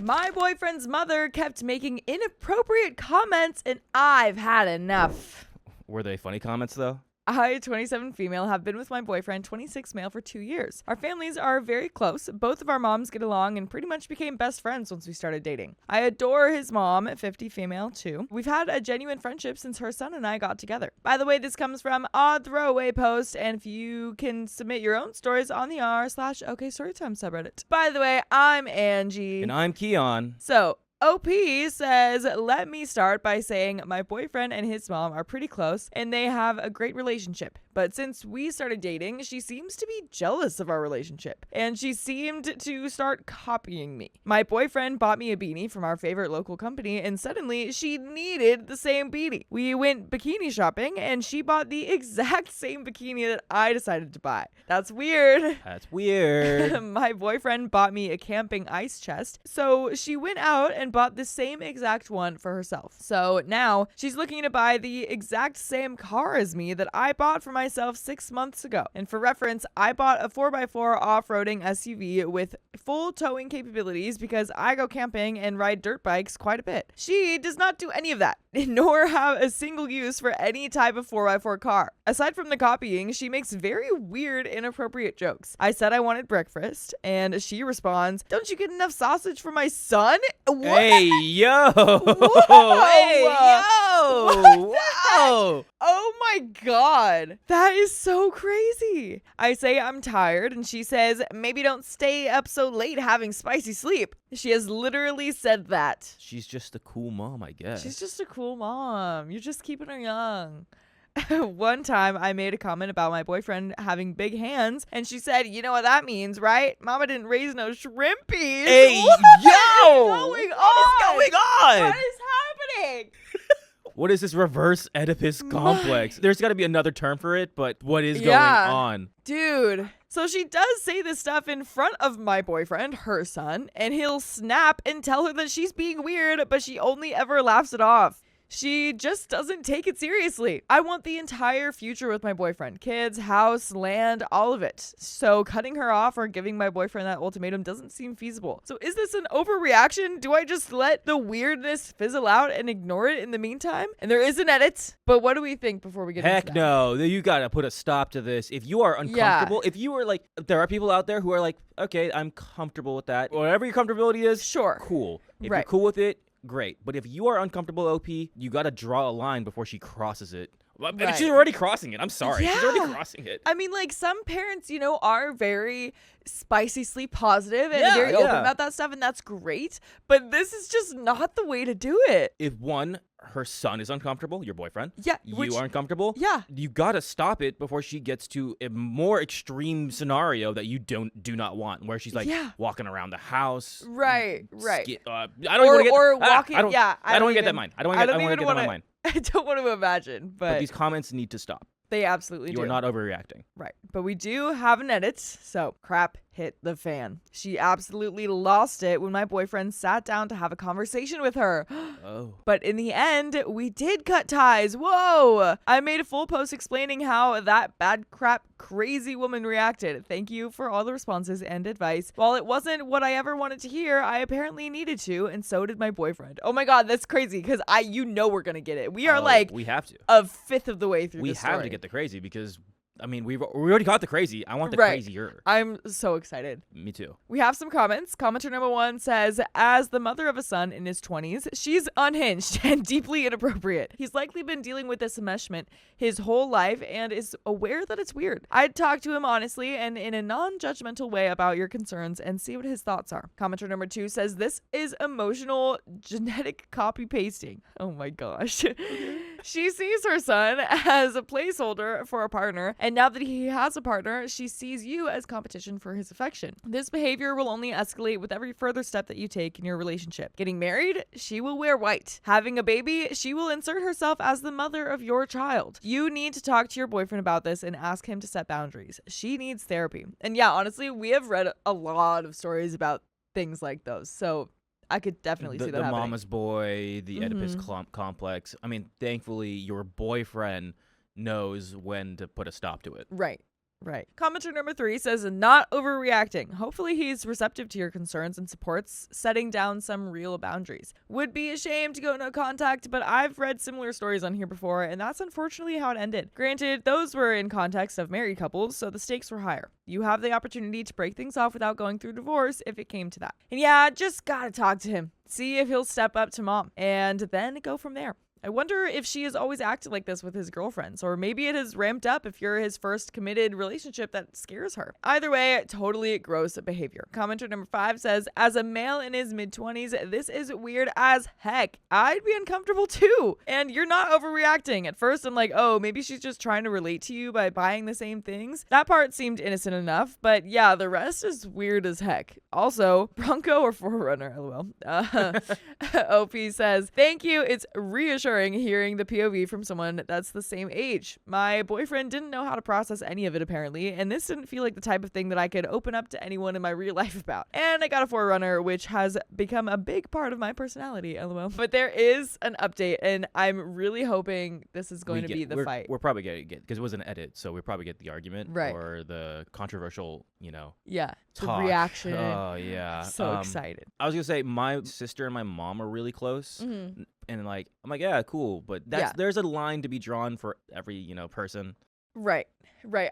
My boyfriend's mother kept making inappropriate comments and I've had enough. Were they funny comments, though? I, 27 female, have been with my boyfriend, 26 male, for 2 years. Our families are very close. Both of our moms get along and pretty much became best friends once we started dating. I adore his mom, 50 female, too. We've had a genuine friendship since her son and I got together. By the way, this comes from Odd Throwaway Post, and if you can submit your own stories on the r/OKStorytime subreddit. By the way, I'm Angie. And I'm Keon. So, OP says, let me start by saying my boyfriend and his mom are pretty close and they have a great relationship. But since we started dating, she seems to be jealous of our relationship and she seemed to start copying me. My boyfriend bought me a beanie from our favorite local company and suddenly she needed the same beanie. We went bikini shopping and she bought the exact same bikini that I decided to buy. That's weird. That's weird. My boyfriend bought me a camping ice chest, so she went out and bought the same exact one for herself. So now she's looking to buy the exact same car as me that I bought for myself 6 months ago. And for reference, I bought a 4x4 off-roading SUV with full towing capabilities because I go camping and ride dirt bikes quite a bit. She does not do any of that, nor have a single use for any type of 4x4 car. Aside from the copying, she makes very weird, inappropriate jokes. I said I wanted breakfast, and she responds, "Don't you get enough sausage for my son?" What? Hey, yo. Whoa. Hey, yo. Wow. Oh my God. That is so crazy. I say I'm tired, and she says, maybe don't stay up so late having spicy sleep. She has literally said that. She's just a cool mom, I guess. She's just a cool mom. You're just keeping her young. One time I made a comment about my boyfriend having big hands and she said, you know what that means, right? Mama didn't raise no shrimpies. Hey, what yo! is going on? What is going on? What is happening? What is this reverse Oedipus complex? There's got to be another term for it, but what is going on? Dude. So she does say this stuff in front of my boyfriend, her son, and he'll snap and tell her that she's being weird, but she only ever laughs it off. She just doesn't take it seriously. I want the entire future with my boyfriend. Kids, house, land, all of it. So cutting her off or giving my boyfriend that ultimatum doesn't seem feasible. So is this an overreaction? Do I just let the weirdness fizzle out and ignore it in the meantime? And there is an edit. But what do we think before we get into that? Heck no. You got to put a stop to this. If you are uncomfortable, if you are like, there are people out there who are like, okay, I'm comfortable with that. Whatever your comfortability is, sure. Cool. If you're cool with it, great. But if you are uncomfortable, OP, you got to draw a line before she crosses it. Right. She's already crossing it. I'm sorry. Yeah. She's already crossing it. I mean, like, some parents, you know, are very spicy sleep positive and very open about that stuff, and that's great. But this is just not the way to do it. If her son is uncomfortable, your boyfriend, you are uncomfortable, you got to stop it before she gets to a more extreme scenario that you do not want, where she's like walking around the house. Right. I don't want to get walking. I don't want to get that mind. I don't want to get that mind. I don't want to imagine, but these comments need to stop. They absolutely do. You are not overreacting. Right. But we do have an edit, so crap hit the fan. She absolutely lost it when my boyfriend sat down to have a conversation with her. Oh. But in the end, we did cut ties. Whoa! I made a full post explaining how that bad crap crazy woman reacted. Thank you for all the responses and advice. While it wasn't what I ever wanted to hear, I apparently needed to, and so did my boyfriend. Oh my God, that's crazy, because we're gonna get it. We are we have to. a fifth of the way through We this story. have to get the crazy because, I mean, we already got the crazy. I want the crazier. I'm so excited. Me too. We have some comments. Commenter number 1 says, as the mother of a son in his 20s, she's unhinged and deeply inappropriate. He's likely been dealing with this enmeshment his whole life and is aware that it's weird. I'd talk to him honestly and in a non-judgmental way about your concerns and see what his thoughts are. Commenter number 2 says, this is emotional genetic copy pasting. Oh my gosh. She sees her son as a placeholder for a partner, and now that he has a partner, she sees you as competition for his affection. This behavior will only escalate with every further step that you take in your relationship. Getting married, she will wear white. Having a baby, she will insert herself as the mother of your child. You need to talk to your boyfriend about this and ask him to set boundaries. She needs therapy. And yeah, honestly, we have read a lot of stories about things like those, so I could definitely see that happening. The mama's boy, the Oedipus complex. I mean, thankfully, your boyfriend knows when to put a stop to it. Right. Right. Commenter number 3 says, not overreacting. Hopefully he's receptive to your concerns and supports setting down some real boundaries. Would be ashamed to go no contact, but I've read similar stories on here before, and that's unfortunately how it ended. Granted, those were in context of married couples, so the stakes were higher. You have the opportunity to break things off without going through divorce if it came to that. And yeah, just gotta talk to him. See if he'll step up to mom, and then go from there. I wonder if she has always acted like this with his girlfriends, or maybe it has ramped up if you're his first committed relationship that scares her. Either way, totally gross behavior. Commenter number 5 says, as a male in his mid-20s, this is weird as heck. I'd be uncomfortable too. And you're not overreacting. At first, I'm like, oh, maybe she's just trying to relate to you by buying the same things. That part seemed innocent enough, but yeah, the rest is weird as heck. Also, Bronco or Forerunner, lol. OP says, thank you. It's reassuring hearing the POV from someone that's the same age. My boyfriend didn't know how to process any of it apparently, and this didn't feel like the type of thing that I could open up to anyone in my real life about. And I got a Forerunner, which has become a big part of my personality, lol. But there is an update, and I'm really hoping this is going to be the fight. We're probably going to get, because it was an edit, so we probably get the argument right, or the controversial, yeah, talk. The reaction. Oh yeah, I'm so excited. I was gonna say my sister and my mom are really close. And like, I'm like, yeah, cool. But there's a line to be drawn for every, person. Right.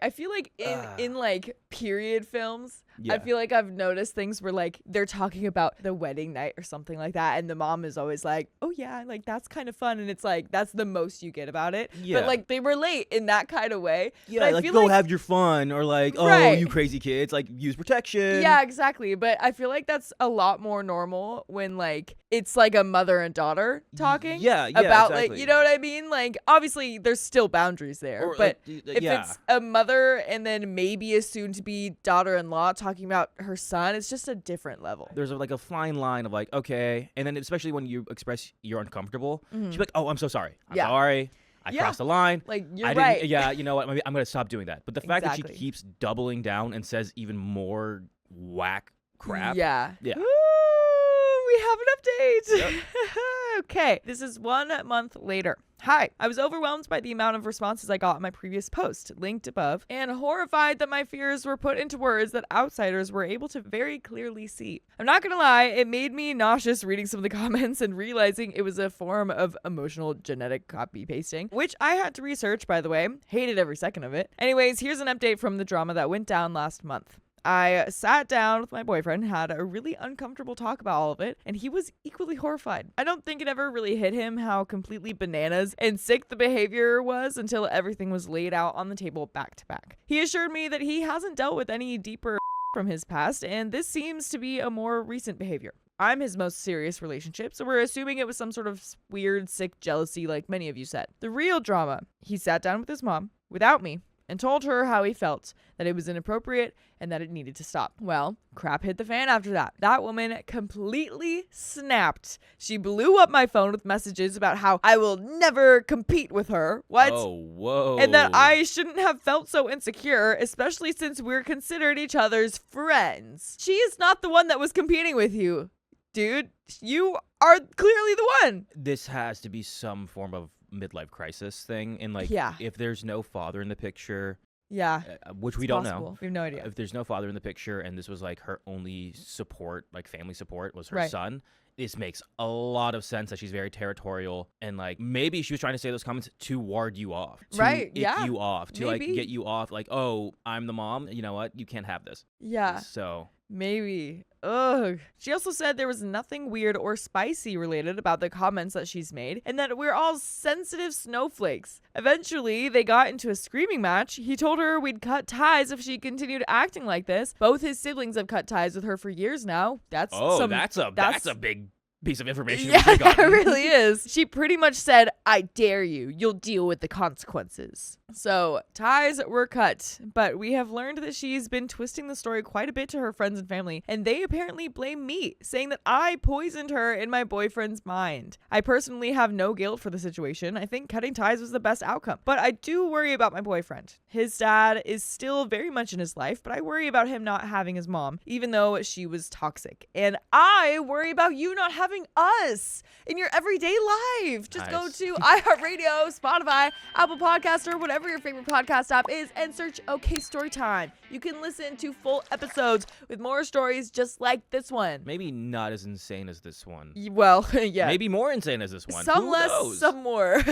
I feel like in like period films, I feel like I've noticed things where like they're talking about the wedding night or something like that, and the mom is always like, oh yeah, like that's kind of fun, and it's like that's the most you get about it. Yeah. But like they relate in that kind of way. Yeah, but I feel go have your fun, or like, oh, you crazy kids, like use protection. Yeah, exactly. But I feel like that's a lot more normal when like it's like a mother and daughter talking. Yeah, about exactly. like, you know what I mean? Like obviously there's still boundaries there, but if it's a mother and then maybe a soon-to-be daughter-in-law talking about her son, it's just a different level. There's like a fine line of like, okay, and then especially when you express you're uncomfortable, she'd be like, oh, I'm so sorry. I'm sorry. I crossed the line. Like, you're right. Yeah, you know what? I'm going to stop doing that. But the fact that she keeps doubling down and says even more whack crap. Yeah. Yeah. Ooh, we have an update. Yep. Okay. This is 1 month later. Hi, I was overwhelmed by the amount of responses I got on my previous post, linked above, and horrified that my fears were put into words that outsiders were able to very clearly see. I'm not gonna lie, it made me nauseous reading some of the comments and realizing it was a form of emotional genetic copy pasting, which I had to research, by the way. Hated every second of it. Anyways, here's an update from the drama that went down last month. I sat down with my boyfriend, had a really uncomfortable talk about all of it, and he was equally horrified. I don't think it ever really hit him how completely bananas and sick the behavior was until everything was laid out on the table back to back. He assured me that he hasn't dealt with any deeper from his past, and this seems to be a more recent behavior. I'm his most serious relationship, so we're assuming it was some sort of weird, sick jealousy like many of you said. The real drama, he sat down with his mom, without me, and told her how he felt, that it was inappropriate and that it needed to stop. Well, crap hit the fan after that. That woman completely snapped. She blew up my phone with messages about how I will never compete with her. What? Oh, whoa. And that I shouldn't have felt so insecure, especially since we're considered each other's friends. She is not the one that was competing with you, dude. You are clearly the one. This has to be some form of midlife crisis thing, and like if there's no father in the picture, which we don't know, we have no idea. If there's no father in the picture and this was like her only support, like family support, was her son, this makes a lot of sense that she's very territorial, and like maybe she was trying to say those comments to ward you off, to ick you off, to like get you off, like, oh, I'm the mom, you know what, you can't have this. So maybe. Ugh. She also said there was nothing weird or spicy related about the comments that she's made, and that we're all sensitive snowflakes. Eventually, they got into a screaming match. He told her we'd cut ties if she continued acting like this. Both his siblings have cut ties with her for years now. That's a big piece of information. Yeah, that really is. She pretty much said, I dare you. You'll deal with the consequences. So ties were cut, but we have learned that she's been twisting the story quite a bit to her friends and family, and they apparently blame me, saying that I poisoned her in my boyfriend's mind. I personally have no guilt for the situation. I think cutting ties was the best outcome, but I do worry about my boyfriend. His dad is still very much in his life, but I worry about him not having his mom, even though she was toxic. And I worry about you not having having us in your everyday life. Just go to iHeartRadio, Spotify, Apple Podcast, or whatever your favorite podcast app is, and search OK Storytime. You can listen to full episodes with more stories just like this one. Maybe not as insane as this one. Well, yeah. Maybe more insane as this one. Some Who less, knows? some more.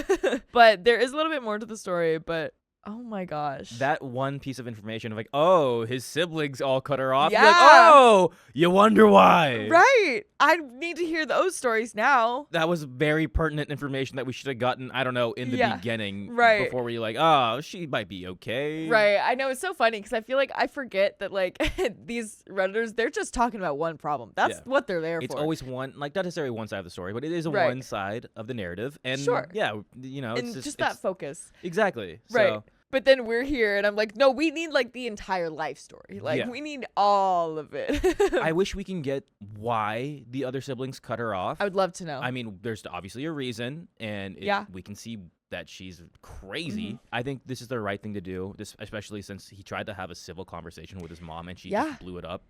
But there is a little bit more to the story, but oh my gosh. That one piece of information of like, oh, his siblings all cut her off. Yeah. You're like, oh, you wonder why. Right. I need to hear those stories now. That was very pertinent information that we should have gotten, I don't know, in the beginning. Right. Before we like, oh, she might be okay. Right. I know, it's so funny because I feel like I forget that like these Redditors, they're just talking about one problem. That's what they're there for. It's always one, like not necessarily one side of the story, but it is a one side of the narrative. And yeah, you know, and it's just that focus. Exactly. Right. So, but then we're here and I'm like, no, we need like the entire life story. Like we need all of it. I wish we can get why the other siblings cut her off. I would love to know. I mean, there's obviously a reason, and we can see that she's crazy. Mm-hmm. I think this is the right thing to do, especially since he tried to have a civil conversation with his mom and she just blew it up.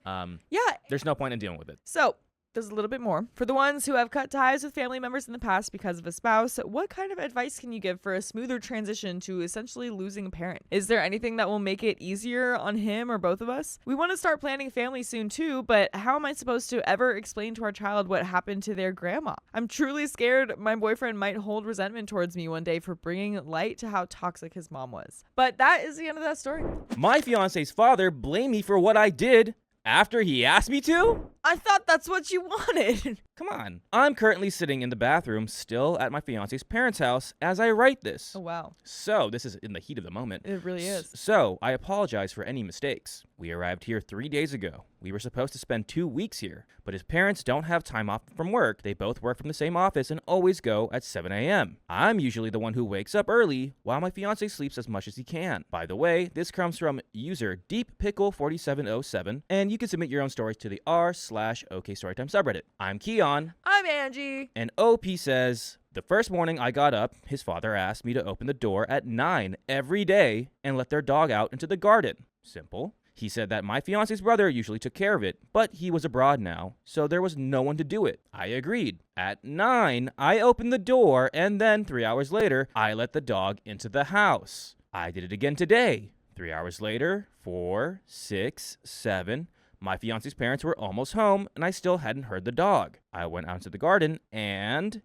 There's no point in dealing with it. So there's a little bit more. For the ones who have cut ties with family members in the past because of a spouse, what kind of advice can you give for a smoother transition to essentially losing a parent? Is there anything that will make it easier on him or both of us? We want to start planning family soon too, but how am I supposed to ever explain to our child what happened to their grandma? I'm truly scared my boyfriend might hold resentment towards me one day for bringing light to how toxic his mom was. But that is the end of that story. My fiance's father blamed me for what I did after he asked me to? I thought that's what you wanted. Come on. I'm currently sitting in the bathroom, still at my fiance's parents' house as I write this. Oh, wow. So, this is in the heat of the moment. It really is. So, I apologize for any mistakes. We arrived here 3 days ago. We were supposed to spend 2 weeks here, but his parents don't have time off from work. They both work from the same office and always go at 7 a.m. I'm usually the one who wakes up early, while my fiance sleeps as much as he can. By the way, this comes from user DeepPickle4707, and you can submit your own stories to the r/OKStorytime subreddit. I'm Keon. I'm Angie. And OP says, the first morning I got up, his father asked me to open the door at 9 every day and let their dog out into the garden. Simple. He said that my fiance's brother usually took care of it, but he was abroad now, so there was no one to do it. I agreed. At 9, I opened the door, and then 3 hours later, I let the dog into the house. I did it again today. 3 hours later, 4, 6, 7. My fiance's parents were almost home, and I still hadn't heard the dog. I went out into the garden, and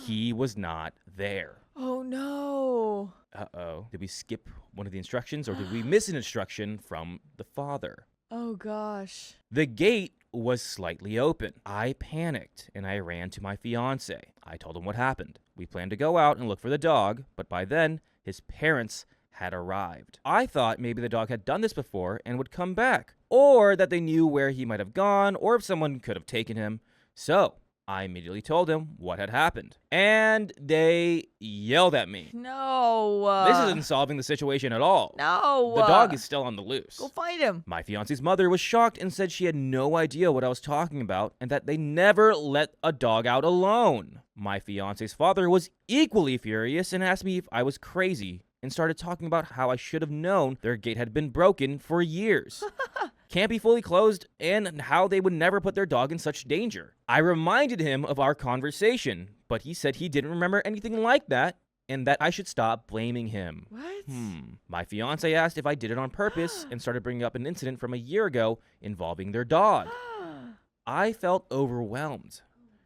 he was not there. Oh, no. Uh-oh. Did we skip one of the instructions, or did we miss an instruction from the father? Oh, gosh. The gate was slightly open. I panicked, and I ran to my fiance. I told him what happened. We planned to go out and look for the dog, but by then, his parents had arrived. I thought maybe the dog had done this before and would come back, or that they knew where he might have gone, or if someone could have taken him. So I immediately told him what had happened, and they yelled at me. No. This isn't solving the situation at all. No. The dog is still on the loose. Go find him. My fiance's mother was shocked and said she had no idea what I was talking about and that they never let a dog out alone. My fiance's father was equally furious and asked me if I was crazy and started talking about how I should have known their gate had been broken for years. Can't be fully closed, and how they would never put their dog in such danger. I reminded him of our conversation, but he said he didn't remember anything like that, and that I should stop blaming him. What? My fiance asked if I did it on purpose and started bringing up an incident from a year ago involving their dog. I felt overwhelmed,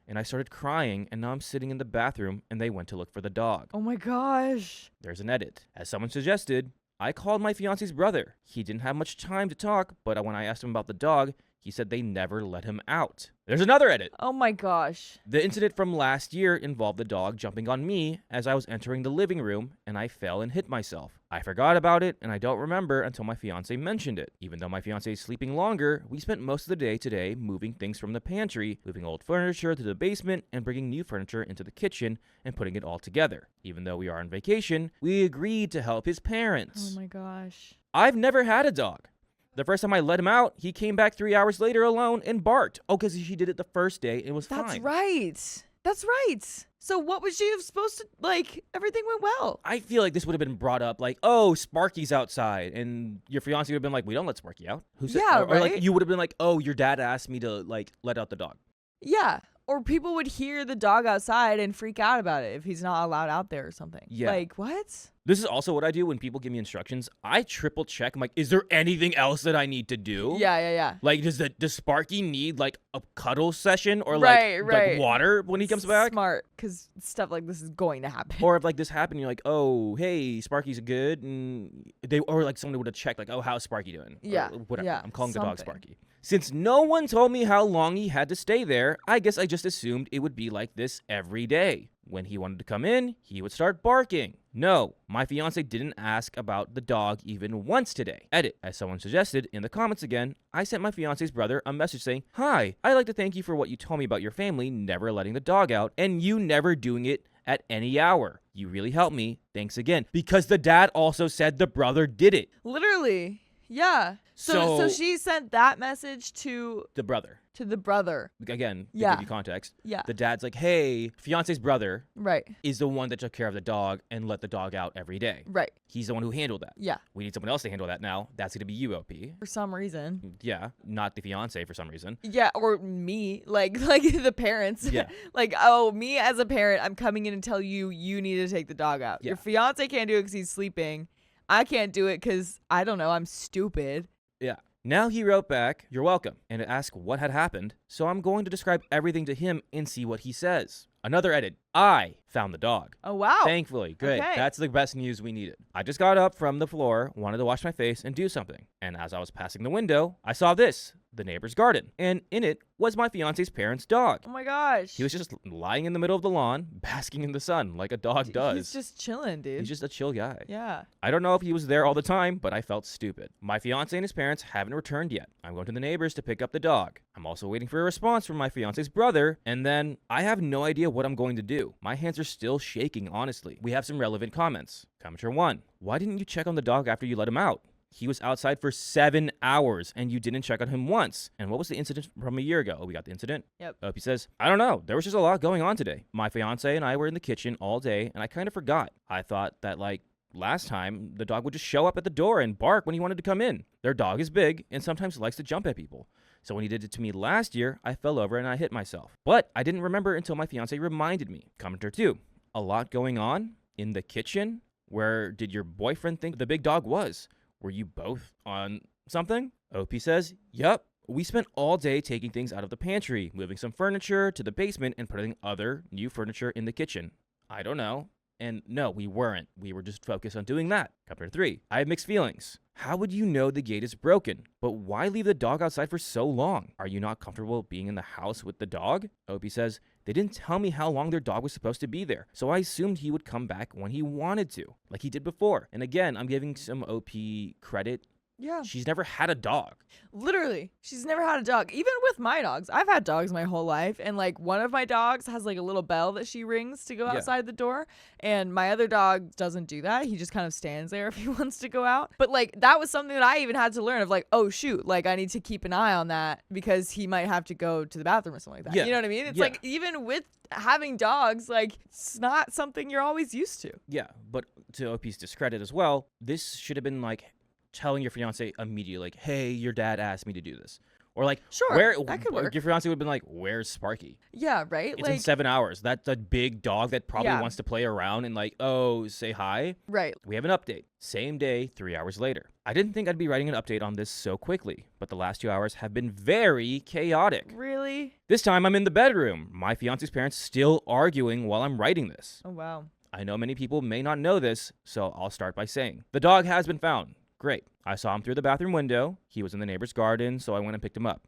and I started crying, and now I'm sitting in the bathroom, and they went to look for the dog. Oh my gosh. There's an edit. As someone suggested, I called my fiance's brother. He didn't have much time to talk, but when I asked him about the dog, he said they never let him out. There's another edit. Oh my gosh. The incident from last year involved the dog jumping on me as I was entering the living room, and I fell and hit myself. I forgot about it, and I don't remember until my fiance mentioned it. Even though my fiance is sleeping longer, we spent most of the day today moving things from the pantry, moving old furniture to the basement, and bringing new furniture into the kitchen and putting it all together. Even though we are on vacation, we agreed to help his parents. Oh my gosh. I've never had a dog. The first time I let him out, he came back 3 hours later alone and barked. Oh, because she did it the first day. It was fine. That's right. That's right. So what was she supposed to, like, everything went well. I feel like this would have been brought up like, oh, Sparky's outside. And your fiance would have been like, we don't let Sparky out. Who said? Yeah, or like you would have been like, oh, your dad asked me to, like, let out the dog. Yeah. Or people would hear the dog outside and freak out about it if he's not allowed out there or something. Yeah. Like, what? This is also what I do when people give me instructions. I triple check. I'm like, is there anything else that I need to do? Yeah. Like, does Sparky need like a cuddle session or right. like water when he comes back? Smart, because stuff like this is going to happen. Or if like this happened, you're like, oh, hey, Sparky's good, and or like someone would have checked, like, oh, how's Sparky doing? Yeah, or whatever. yeah, I'm calling the dog something. Sparky. Since no one told me how long he had to stay there, I guess I just assumed it would be like this every day. When he wanted to come in, he would start barking. No, my fiance didn't ask about the dog even once today. Edit. As someone suggested in the comments again, I sent my fiance's brother a message saying, "Hi, I'd like to thank you for what you told me about your family never letting the dog out and you never doing it at any hour. You really helped me. Thanks again." Because the dad also said the brother did it. Literally. Yeah. So she sent that message to the brother. To the brother. Again, to give you context. Yeah. The dad's like, hey, fiance's brother right. is the one that took care of the dog and let the dog out every day. Right. He's the one who handled that. Yeah. We need someone else to handle that now. That's going to be you, OP. For some reason. Yeah. Not the fiance for some reason. Yeah. Or me. Like the parents. Yeah. Like, oh, me as a parent, I'm coming in and tell you need to take the dog out. Yeah. Your fiance can't do it because he's sleeping. I can't do it because, I don't know, I'm stupid. Yeah. Now he wrote back, "You're welcome," and asked what had happened, so I'm going to describe everything to him and see what he says. Another edit. I found the dog. Oh, wow. Thankfully. Good. Okay. That's the best news we needed. I just got up from the floor, wanted to wash my face and do something. And as I was passing the window, I saw this, the neighbor's garden. And in it was my fiance's parents' dog. Oh my gosh. He was just lying in the middle of the lawn, basking in the sun like a dog does. He's just chilling, dude. He's just a chill guy. Yeah. I don't know if he was there all the time, but I felt stupid. My fiance and his parents haven't returned yet. I'm going to the neighbors to pick up the dog. I'm also waiting for a response from my fiance's brother, and then I have no idea what I'm going to do. My hands are still shaking, honestly. We have some relevant comments. Commenter 1. Why didn't you check on the dog after you let him out? He was outside for 7 hours, and you didn't check on him once. And what was the incident from a year ago? Oh, we got the incident? Yep. He says, I don't know. There was just a lot going on today. My fiance and I were in the kitchen all day, and I kind of forgot. I thought that, last time, the dog would just show up at the door and bark when he wanted to come in. Their dog is big and sometimes likes to jump at people. So when he did it to me last year, I fell over and I hit myself. But I didn't remember until my fiance reminded me. Commenter 2. A lot going on in the kitchen? Where did your boyfriend think the big dog was? Were you both on something? OP says, yup. We spent all day taking things out of the pantry, moving some furniture to the basement and putting other new furniture in the kitchen. I don't know. And no, we weren't. We were just focused on doing that. Commenter 3. I have mixed feelings. How would you know the gate is broken? But why leave the dog outside for so long? Are you not comfortable being in the house with the dog? OP says, they didn't tell me how long their dog was supposed to be there, so I assumed he would come back when he wanted to, like he did before. And again, I'm giving some OP credit. Yeah. She's never had a dog. Literally. She's never had a dog. Even with my dogs. I've had dogs my whole life. And one of my dogs has a little bell that she rings to go outside the door. And my other dog doesn't do that. He just kind of stands there if he wants to go out. But that was something that I even had to learn of oh shoot, I need to keep an eye on that because he might have to go to the bathroom or something like that. Yeah. You know what I mean? It's even with having dogs, it's not something you're always used to. Yeah. But to OP's discredit as well, this should have been telling your fiance immediately, hey, your dad asked me to do this. Or sure, that could work. Your fiance would have been where's Sparky? Yeah, right? It's in 7 hours. That's a big dog that probably wants to play around and oh, say hi. Right. We have an update. Same day, 3 hours later. I didn't think I'd be writing an update on this so quickly, but the last 2 hours have been very chaotic. Really? This time I'm in the bedroom. My fiance's parents still arguing while I'm writing this. Oh, wow. I know many people may not know this, so I'll start by saying, the dog has been found. Great. I saw him through the bathroom window. He was in the neighbor's garden, so I went and picked him up.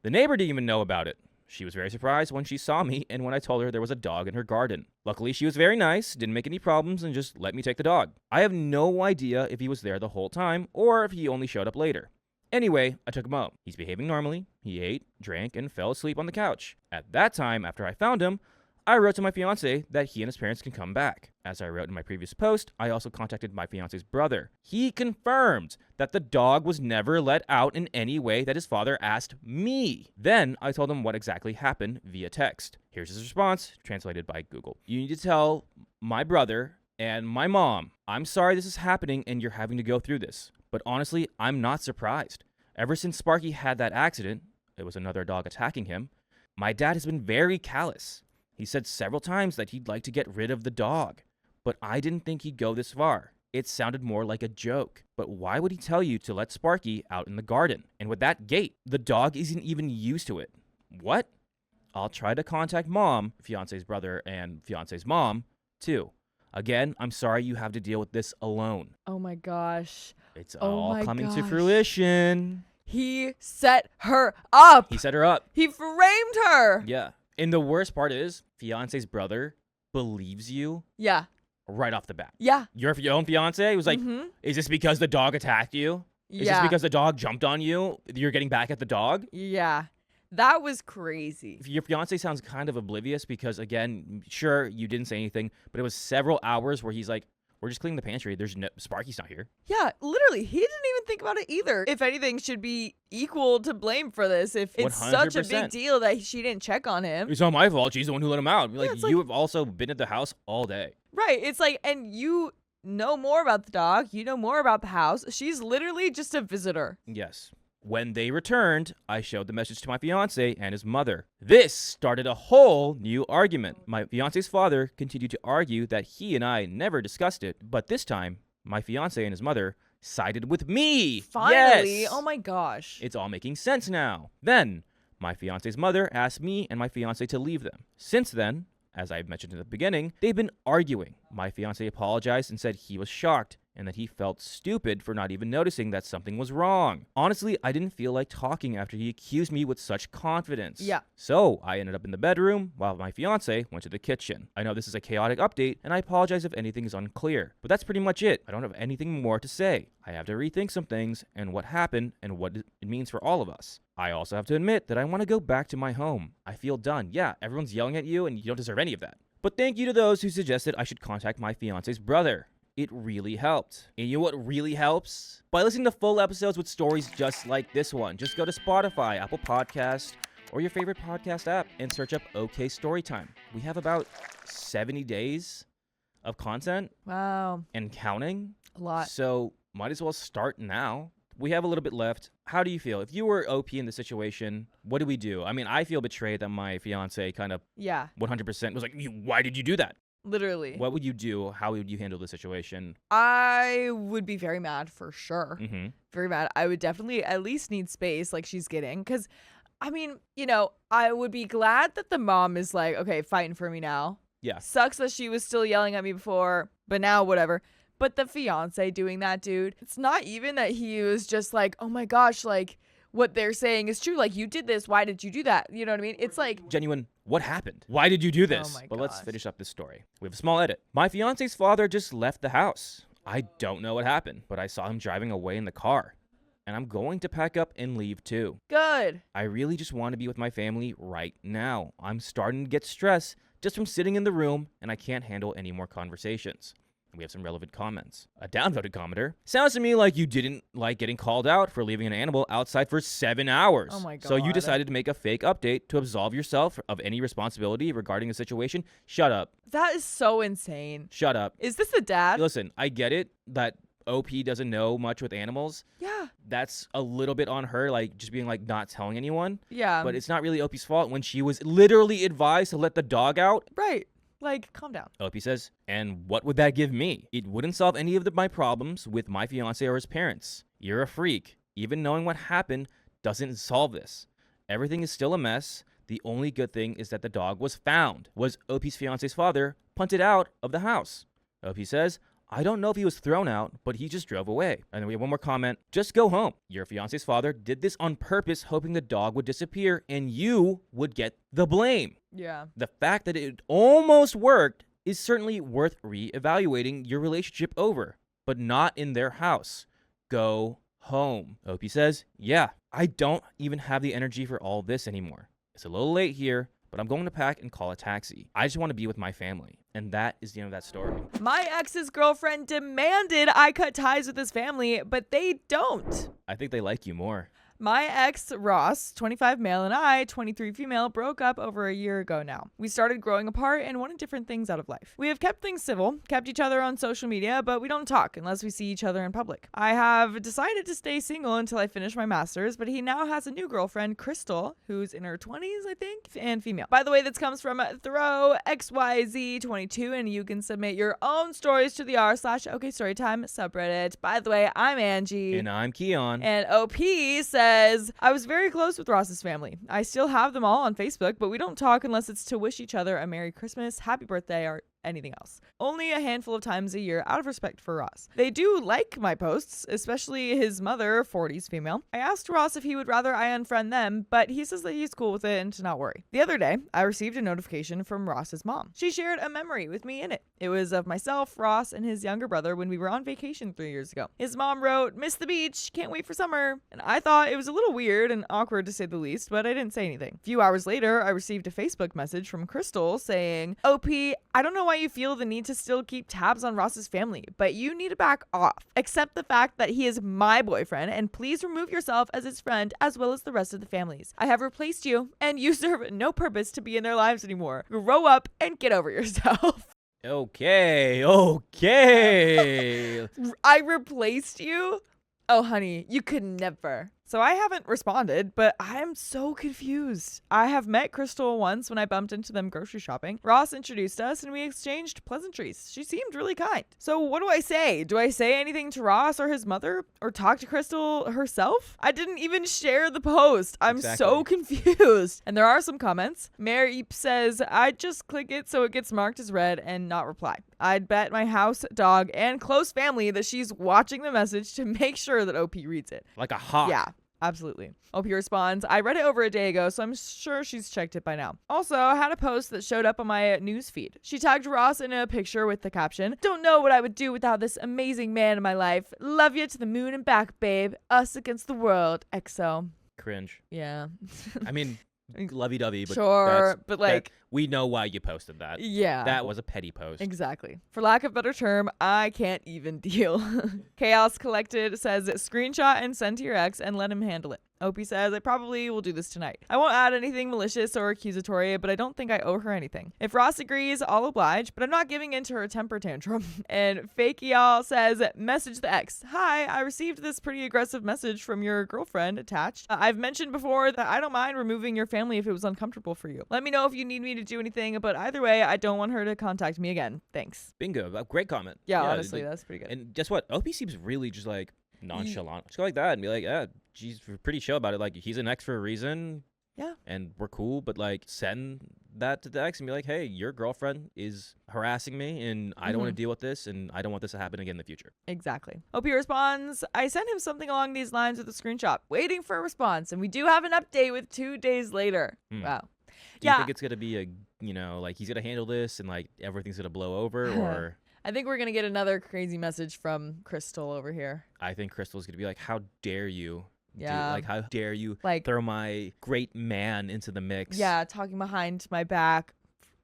The neighbor didn't even know about it. She was very surprised when she saw me and when I told her there was a dog in her garden. Luckily, she was very nice, didn't make any problems, and just let me take the dog. I have no idea if he was there the whole time or if he only showed up later. Anyway, I took him home. He's behaving normally. He ate, drank, and fell asleep on the couch. At that time, after I found him, I wrote to my fiance that he and his parents can come back. As I wrote in my previous post, I also contacted my fiance's brother. He confirmed that the dog was never let out in any way that his father asked me. Then I told him what exactly happened via text. Here's his response, translated by Google. You need to tell my brother and my mom, I'm sorry this is happening and you're having to go through this. But honestly, I'm not surprised. Ever since Sparky had that accident, it was another dog attacking him, My dad has been very callous. He said several times that he'd like to get rid of the dog, but I didn't think he'd go this far. It sounded more like a joke. But why would he tell you to let Sparky out in the garden? And with that gate, the dog isn't even used to it. What? I'll try to contact mom, fiance's brother and fiance's mom, too. Again, I'm sorry you have to deal with this alone. Oh my gosh. It's all coming to fruition. He set her up. He set her up. He framed her. Yeah. And the worst part is, fiance's brother believes you. Yeah. Right off the bat. Yeah. Your own fiance was like, is this because the dog attacked you? Is this because the dog jumped on you? You're getting back at the dog? Yeah. That was crazy. Your fiance sounds kind of oblivious because, again, sure, you didn't say anything, but it was several hours where he's like, we're just cleaning the pantry. Sparky's not here. Yeah, literally. He didn't even think about it either. If anything, should be equal to blame for this. If it's 100%. Such a big deal that she didn't check on him. It's not my fault. She's the one who let him out. You have also been at the house all day. Right. It's like, and you know more about the dog. You know more about the house. She's literally just a visitor. Yes. When they returned, I showed the message to my fiance and his mother. This started a whole new argument. My fiance's father continued to argue that he and I never discussed it, but this time, my fiance and his mother sided with me. Finally. Yes. Oh my gosh. It's all making sense now. Then, my fiance's mother asked me and my fiance to leave them. Since then, as I mentioned in the beginning, they've been arguing. My fiance apologized and said he was shocked and that he felt stupid for not even noticing that something was wrong. Honestly, I didn't feel like talking after he accused me with such confidence. Yeah. So I ended up in the bedroom while my fiance went to the kitchen. I know this is a chaotic update, and I apologize if anything is unclear, but that's pretty much it. I don't have anything more to say. I have to rethink some things and what happened and what it means for all of us. I also have to admit that I want to go back to my home. I feel done. Yeah, everyone's yelling at you and you don't deserve any of that. But thank you to those who suggested I should contact my fiance's brother. It really helped. And you know what really helps? By listening to full episodes with stories just like this one. Just go to Spotify, Apple Podcasts, or your favorite podcast app and search up OK Storytime. We have about 70 days of content. Wow. And counting. A lot. So might as well start now. We have a little bit left. How do you feel? If you were OP in the situation, what do we do? I mean, I feel betrayed that my fiance kind of 100% was like, why did you do that? Literally. What would you do? How would you handle the situation? I would be very mad for sure. Mm-hmm. Very mad. I would definitely at least need space like she's getting. Because, I mean, you know, I would be glad that the mom is like, okay, fighting for me now. Yeah. Sucks that she was still yelling at me before, but now whatever. But the fiance doing that, dude, it's not even that he was just like, oh my gosh, like what they're saying is true. Like, you did this. Why did you do that? You know what I mean? It's like genuine. What happened? Why did you do this? Oh my but gosh. Let's finish up this story. We have a small edit. My fiance's father just left the house. I don't know what happened, but I saw him driving away in the car. And I'm going to pack up and leave too. Good. I really just want to be with my family right now. I'm starting to get stressed just from sitting in the room, and I can't handle any more conversations. We have some relevant comments. A downvoted commenter. Sounds to me like you didn't like getting called out for leaving an animal outside for 7 hours. Oh my God. So you decided to make a fake update to absolve yourself of any responsibility regarding the situation. Shut up. That is so insane. Shut up. Is this a dad? Listen, I get it that OP doesn't know much with animals. Yeah. That's a little bit on her, like just being like not telling anyone. Yeah. But it's not really OP's fault when she was literally advised to let the dog out. Right. Like, calm down. OP says, and what would that give me? It wouldn't solve any of my problems with my fiance or his parents. You're a freak. Even knowing what happened doesn't solve this. Everything is still a mess. The only good thing is that the dog was found. Was OP's fiance's father punted out of the house? OP says, I don't know if he was thrown out, but he just drove away. And then we have one more comment. Just go home. Your fiance's father did this on purpose, hoping the dog would disappear and you would get the blame. Yeah. The fact that it almost worked is certainly worth re-evaluating your relationship over, but not in their house. Go home. OP says, yeah, I don't even have the energy for all this anymore. It's a little late here, but I'm going to pack and call a taxi. I just want to be with my family. And that is the end of that story. My ex's girlfriend demanded I cut ties with his family, but they don't. I think they like you more. My ex, Ross, 25 male, and I, 23 female, broke up over a year ago now. We started growing apart and wanted different things out of life. We have kept things civil, kept each other on social media, but we don't talk unless we see each other in public. I have decided to stay single until I finish my master's, but he now has a new girlfriend, Crystal, who's in her 20s, I think, and female. By the way, this comes from ThrowXYZ22, and you can submit your own stories to the r/OKStorytime subreddit. By the way, I'm Angie. And I'm Keon. And OP says, I was very close with Ross's family. I still have them all on Facebook, but we don't talk unless it's to wish each other a Merry Christmas, Happy Birthday, or anything else. Only a handful of times a year out of respect for Ross. They do like my posts, especially his mother, 40s female. I asked Ross if he would rather I unfriend them, but he says that he's cool with it and to not worry. The other day, I received a notification from Ross's mom. She shared a memory with me in it. It was of myself, Ross, and his younger brother when we were on vacation 3 years ago. His mom wrote, "Miss the beach, can't wait for summer." And I thought it was a little weird and awkward to say the least, but I didn't say anything. A few hours later, I received a Facebook message from Crystal saying, "OP, I don't know why you feel the need to still keep tabs on Ross's family, but you need to back off. Accept the fact that he is my boyfriend, and please remove yourself as his friend as well as the rest of the families. I have replaced you, and you serve no purpose to be in their lives anymore. Grow up and get over yourself." Okay. I replaced you? Oh, honey, you could never. So I haven't responded, but I'm so confused. I have met Crystal once when I bumped into them grocery shopping. Ross introduced us and we exchanged pleasantries. She seemed really kind. So what do I say? Do I say anything to Ross or his mother? Or talk to Crystal herself? I didn't even share the post. I'm so confused. And there are some comments. Mayor Eep says, I'd just click it so it gets marked as read and not reply. I'd bet my house, dog, and close family that she's watching the message to make sure that OP reads it. Like a hawk. Yeah. Absolutely. OP responds, I read it over a day ago, so I'm sure she's checked it by now. Also, I had a post that showed up on my news feed. She tagged Ross in a picture with the caption, "Don't know what I would do without this amazing man in my life. Love you to the moon and back, babe. Us against the world. XO." Cringe. Yeah. I mean, lovey-dovey, but sure, but like, we know why you posted that. Yeah. That was a petty post. Exactly. For lack of a better term, I can't even deal. Chaos Collected says, screenshot and send to your ex and let him handle it. Opie says, I probably will do this tonight. I won't add anything malicious or accusatory, but I don't think I owe her anything. If Ross agrees, I'll oblige, but I'm not giving in to her temper tantrum. And Fake Y'all says, message the ex. Hi, I received this pretty aggressive message from your girlfriend attached. I've mentioned before that I don't mind removing your family if it was uncomfortable for you. Let me know if you need me to do anything, but either way, I don't want her to contact me again. Thanks. Bingo. Great comment. Yeah, honestly, that's pretty good. And guess what? Opie seems really just like nonchalant. Just go like that and be like, yeah, she's pretty chill about it. Like, he's an ex for a reason. Yeah. And we're cool, but like, send that to the ex and be like, hey, your girlfriend is harassing me and I don't want to deal with this and I don't want this to happen again in the future. Exactly. OP responds, I sent him something along these lines with a screenshot, waiting for a response, and we do have an update with 2 days later. Wow. Do you think it's going to be a, like he's going to handle this and like everything's going to blow over or... I think we're going to get another crazy message from Crystal over here. I think Crystal's going to be like, how dare you? Yeah. Like, how dare you like, throw my great man into the mix? Yeah, talking behind my back.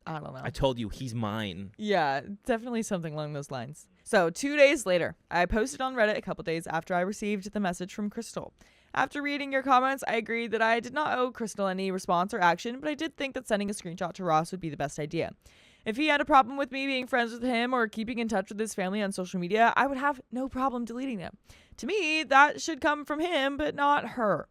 I don't know. I told you, he's mine. Yeah, definitely something along those lines. So 2 days later, I posted on Reddit a couple days after I received the message from Crystal. After reading your comments, I agreed that I did not owe Crystal any response or action, but I did think that sending a screenshot to Ross would be the best idea. If he had a problem with me being friends with him or keeping in touch with his family on social media, I would have no problem deleting them. To me, that should come from him, but not her.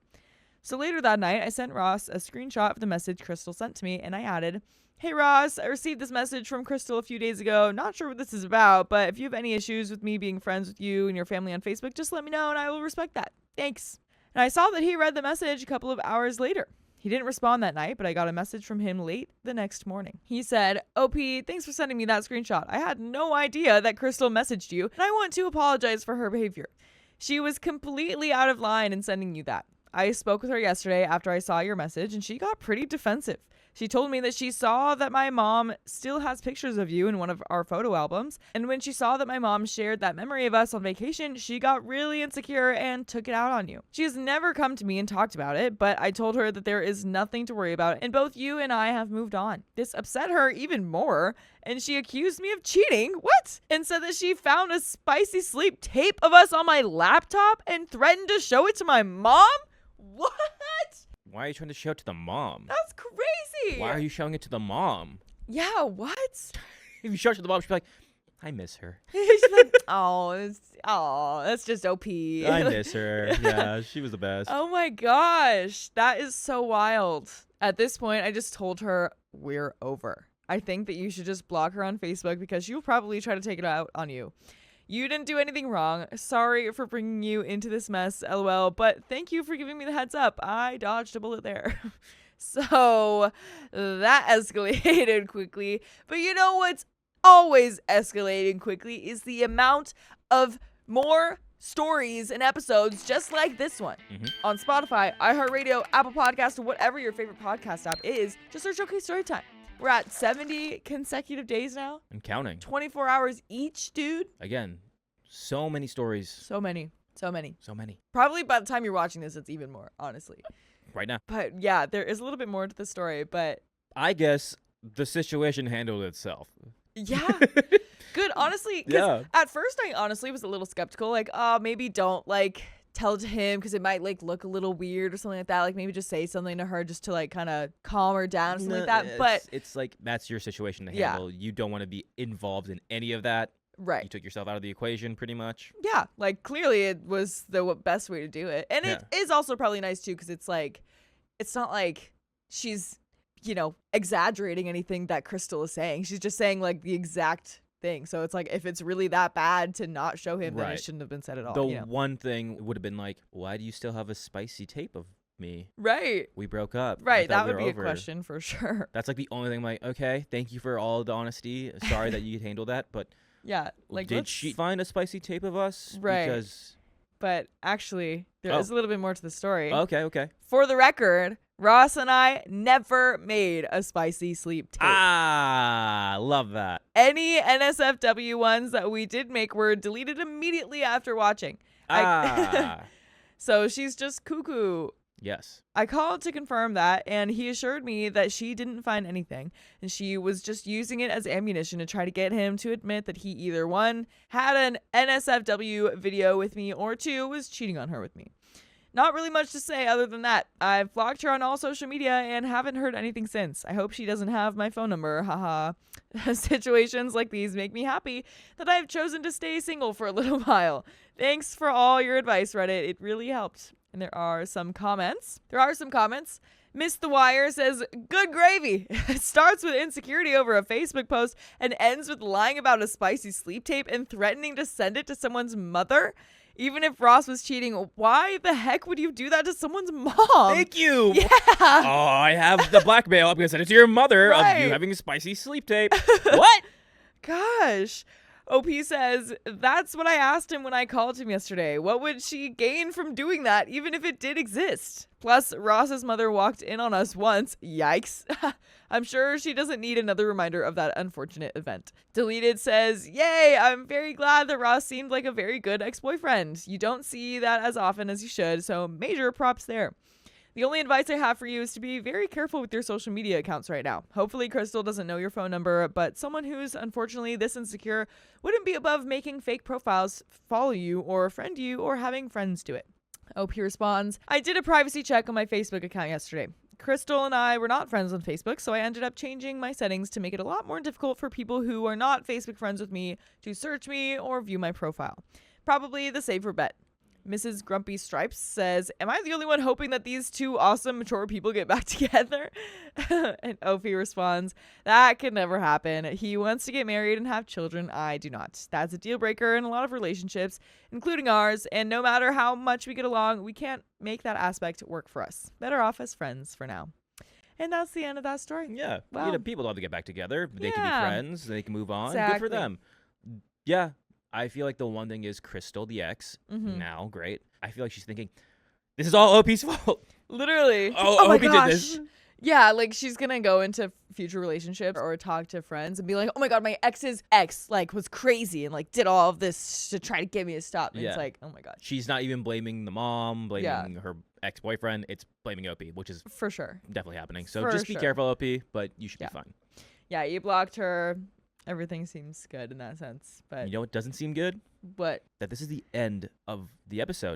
So later that night, I sent Ross a screenshot of the message Crystal sent to me, and I added, Hey Ross, I received this message from Crystal a few days ago. Not sure what this is about, but if you have any issues with me being friends with you and your family on Facebook, just let me know and I will respect that. Thanks. And I saw that he read the message a couple of hours later. He didn't respond that night, but I got a message from him late the next morning. He said, OP, thanks for sending me that screenshot. I had no idea that Crystal messaged you, and I want to apologize for her behavior. She was completely out of line in sending you that. I spoke with her yesterday after I saw your message, and she got pretty defensive. She told me that she saw that my mom still has pictures of you in one of our photo albums, and when she saw that my mom shared that memory of us on vacation, she got really insecure and took it out on you. She has never come to me and talked about it, but I told her that there is nothing to worry about, and both you and I have moved on. This upset her even more, and she accused me of cheating. What? And said that she found a spicy sleep tape of us on my laptop and threatened to show it to my mom? What? Why are you trying to show it to the mom? That's crazy. Why are you showing it to the mom? Yeah, what? If you show it to the mom, she'll be like, I miss her. She's like, that's just OP. I miss her. Yeah, she was the best. Oh my gosh. That is so wild. At this point, I just told her we're over. I think that you should just block her on Facebook because she'll probably try to take it out on you. You didn't do anything wrong. Sorry for bringing you into this mess, LOL, but thank you for giving me the heads up. I dodged a bullet there. So that escalated quickly. But you know what's always escalating quickly is the amount of more stories and episodes just like this one. On Spotify, iHeartRadio, Apple Podcasts, or whatever your favorite podcast app is, just search OK Storytime. We're at 70 consecutive days now. And counting. 24 hours each, dude. Again, so many stories. So many. Probably by the time you're watching this, it's even more, honestly. Right now. But yeah, there is a little bit more to the story, but I guess the situation handled itself. Yeah. Good, honestly. Yeah. At first, I honestly was a little skeptical. Like, maybe don't, tell it to him because it might, look a little weird or something like that. Like, maybe just say something to her just to, kind of calm her down or something like that. But it's like, that's your situation to handle. You don't want to be involved in any of that. Right. You took yourself out of the equation pretty much. Yeah. Clearly it was the best way to do it. And it is also probably nice, too, because it's it's not like she's, exaggerating anything that Crystal is saying. She's just saying, the exact thing. So it's if it's really that bad to not show him, then it shouldn't have been said at all. The one thing would have been why do you still have a spicy tape of me? Right. We broke up. Right. That would be a question for sure. That's the only thing okay, thank you for all the honesty. Sorry that you handled that, but yeah. Did she find a spicy tape of us? Right. But actually, there is a little bit more to the story. Okay. For the record, Ross and I never made a spicy sleep tape. Love that. Any NSFW ones that we did make were deleted immediately after watching. So she's just cuckoo. Yes. I called to confirm that, and he assured me that she didn't find anything, and she was just using it as ammunition to try to get him to admit that he either, 1, had an NSFW video with me, or 2, was cheating on her with me. Not really much to say other than that. I've blocked her on all social media and haven't heard anything since. I hope she doesn't have my phone number, haha. Situations like these make me happy that I've chosen to stay single for a little while. Thanks for all your advice, Reddit. It really helped. And there are some comments. Miss the Wire says, good gravy. It starts with insecurity over a Facebook post and ends with lying about a spicy sleep tape and threatening to send it to someone's mother. Even if Ross was cheating, why the heck would you do that to someone's mom? Thank you. Yeah. Oh, I have the blackmail. I'm going to send it to your mother of you having a spicy sleep tape. What? Gosh. OP says, that's what I asked him when I called him yesterday. What would she gain from doing that, even if it did exist? Plus, Ross's mother walked in on us once. Yikes. I'm sure she doesn't need another reminder of that unfortunate event. Deleted says, yay, I'm very glad that Ross seemed like a very good ex-boyfriend. You don't see that as often as you should, so major props there. The only advice I have for you is to be very careful with your social media accounts right now. Hopefully Crystal doesn't know your phone number, but someone who's unfortunately this insecure wouldn't be above making fake profiles follow you or friend you or having friends do it. OP responds, I did a privacy check on my Facebook account yesterday. Crystal and I were not friends on Facebook, so I ended up changing my settings to make it a lot more difficult for people who are not Facebook friends with me to search me or view my profile. Probably the safer bet. Mrs. Grumpy Stripes says, am I the only one hoping that these two awesome, mature people get back together? And Ophi responds, that could never happen. He wants to get married and have children. I do not. That's a deal breaker in a lot of relationships, including ours. And no matter how much we get along, we can't make that aspect work for us. Better off as friends for now. And that's the end of that story. Yeah. Well, people love to get back together. They can be friends. They can move on. Exactly. Good for them. Yeah. I feel like the one thing is Crystal, the ex, now, great. I feel like she's thinking, this is all OP's fault. Literally. Oh my OP gosh. did this. Yeah, she's gonna go into future relationships or talk to friends and be like, oh my God, my ex's ex, was crazy and, did all of this to try to get me to stop. And it's oh my God. She's not even blaming the mom, blaming her ex-boyfriend. It's blaming OP, which is for sure definitely happening. So just be careful, OP, but you should be fine. Yeah, you blocked her. Everything seems good in that sense. But you know what doesn't seem good? What? That this is the end of the episode.